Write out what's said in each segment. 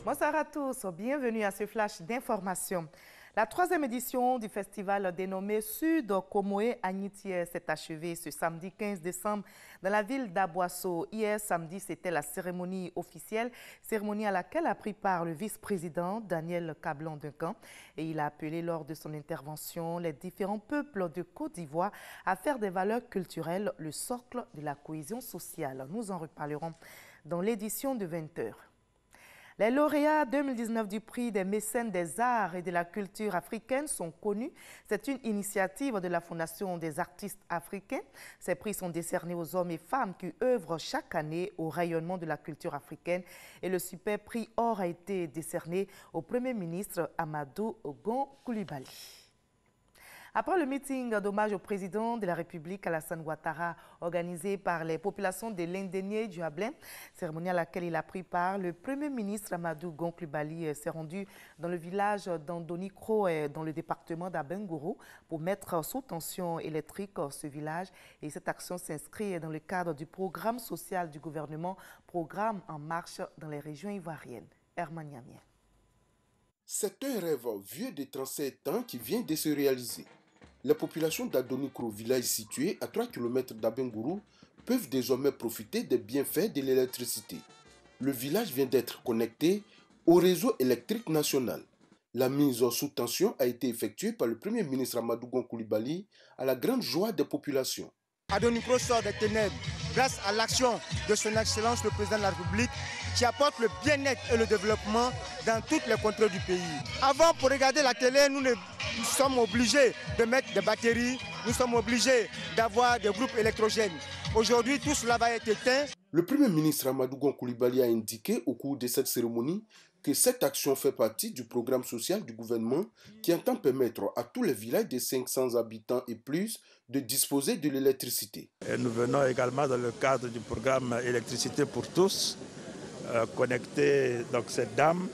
Bonsoir à tous, bienvenue à ce flash d'information. La troisième édition du festival dénommé Sud Komoé Agnitie s'est achevée ce samedi 15 décembre dans la ville d'Aboasso. Hier samedi, c'était la cérémonie officielle, cérémonie à laquelle a pris part le vice-président Daniel Kablon-Duncan. Et il a appelé lors de son intervention les différents peuples de Côte d'Ivoire à faire des valeurs culturelles le socle de la cohésion sociale. Nous en reparlerons dans l'édition de 20h. Les lauréats 2019 du prix des mécènes des arts et de la culture africaine sont connus. C'est une initiative de la Fondation des artistes africains. Ces prix sont décernés aux hommes et femmes qui œuvrent chaque année au rayonnement de la culture africaine. Et le super prix or a été décerné au Premier ministre Amadou Gon Coulibaly. Après le meeting d'hommage au président de la République, Alassane Ouattara, organisé par les populations de l'Indénié du Hablin, cérémonie à laquelle il a pris part, le Premier ministre Amadou Gon Coulibaly s'est rendu dans le village d'Andonikro, dans le département d'Abengourou, pour mettre sous tension électrique ce village. Et cette action s'inscrit dans le cadre du programme social du gouvernement, Programme en marche dans les régions ivoiriennes. Herman Niamien. C'est un rêve vieux de 37 ans qui vient de se réaliser. Les populations d'Adonikro, village situé à 3 km d'Abengourou, peuvent désormais profiter des bienfaits de l'électricité. Le village vient d'être connecté au réseau électrique national. La mise sous tension a été effectuée par le Premier ministre Amadou Gon Coulibaly à la grande joie des populations. Adonikro sort des ténèbres grâce à l'action de son Excellence le Président de la République qui apporte le bien-être et le développement dans toutes les contrées du pays. Avant, pour regarder la télé, nous sommes obligés de mettre des batteries, nous sommes obligés d'avoir des groupes électrogènes. Aujourd'hui, tout cela va être éteint. Le Premier ministre Amadou Gon Coulibaly a indiqué au cours de cette cérémonie que cette action fait partie du programme social du gouvernement qui entend permettre à tous les villages de 500 habitants et plus de disposer de l'électricité. Nous venons également dans le cadre du programme Électricité pour tous, connecter donc cette dame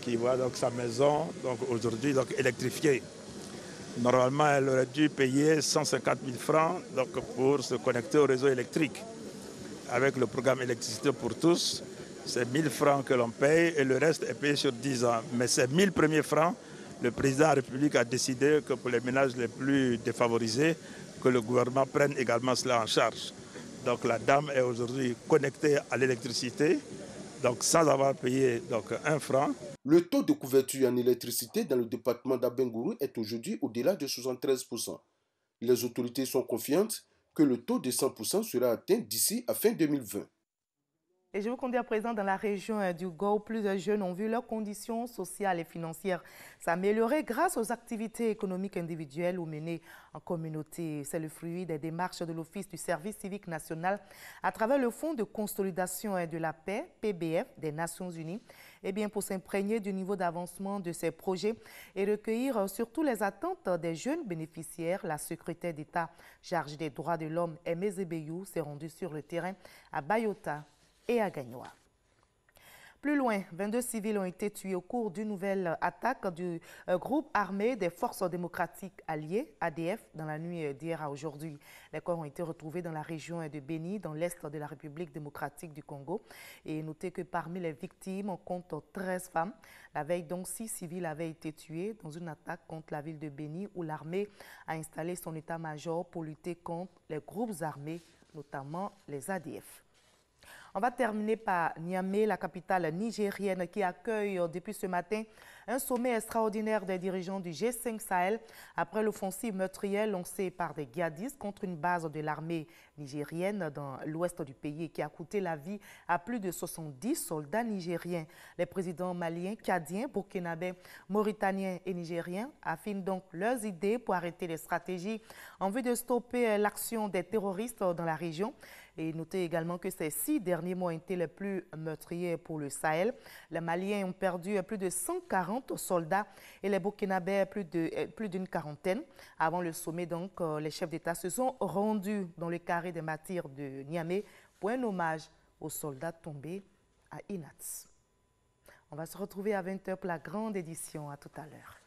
qui voit donc sa maison aujourd'hui électrifiée. Normalement, elle aurait dû payer 150 000 francs donc, pour se connecter au réseau électrique. Avec le programme Électricité pour tous, c'est 1 000 francs que l'on paye et le reste est payé sur 10 ans. Mais ces 1 000 premiers francs, le président de la République a décidé que pour les ménages les plus défavorisés, que le gouvernement prenne également cela en charge. Donc la dame est aujourd'hui connectée à l'électricité, donc sans avoir payé donc, 1 franc. Le taux de couverture en électricité dans le département d'Abengourou est aujourd'hui au-delà de 73%. Les autorités sont confiantes que le taux de 100% sera atteint d'ici à fin 2020. Et je vous conduis à présent dans la région du Gao. Plusieurs jeunes ont vu leurs conditions sociales et financières s'améliorer grâce aux activités économiques individuelles ou menées en communauté. C'est le fruit des démarches de l'Office du service civique national à travers le Fonds de consolidation et de la paix, PBF, des Nations Unies. Et bien pour s'imprégner du niveau d'avancement de ces projets et recueillir surtout les attentes des jeunes bénéficiaires, la secrétaire d'État chargée des droits de l'homme, Aimé Zébéyou, s'est rendue sur le terrain à Bayota et à Gagnoa. Plus loin, 22 civils ont été tués au cours d'une nouvelle attaque du groupe armé des forces démocratiques alliées, ADF, dans la nuit d'hier à aujourd'hui. Les corps ont été retrouvés dans la région de Béni, dans l'est de la République démocratique du Congo. Et notez que parmi les victimes, on compte 13 femmes. La veille, donc, 6 civils avaient été tués dans une attaque contre la ville de Béni, où l'armée a installé son état-major pour lutter contre les groupes armés, notamment les ADF. On va terminer par Niamey, la capitale nigérienne qui accueille depuis ce matin un sommet extraordinaire des dirigeants du G5 Sahel après l'offensive meurtrière lancée par des djihadistes contre une base de l'armée nigérienne dans l'ouest du pays qui a coûté la vie à plus de 70 soldats nigériens. Les présidents maliens, tchadiens, burkinabés, mauritaniens et nigériens affinent donc leurs idées pour arrêter les stratégies en vue de stopper l'action des terroristes dans la région. Et notez également que ces 6 derniers mois ont été les plus meurtriers pour le Sahel. Les Maliens ont perdu plus de 140 soldats et les Burkinabés plus d'une quarantaine. Avant le sommet, donc, les chefs d'État se sont rendus dans le carré des martyrs de Niamey pour un hommage aux soldats tombés à Inats. On va se retrouver à 20h pour la grande édition. À tout à l'heure.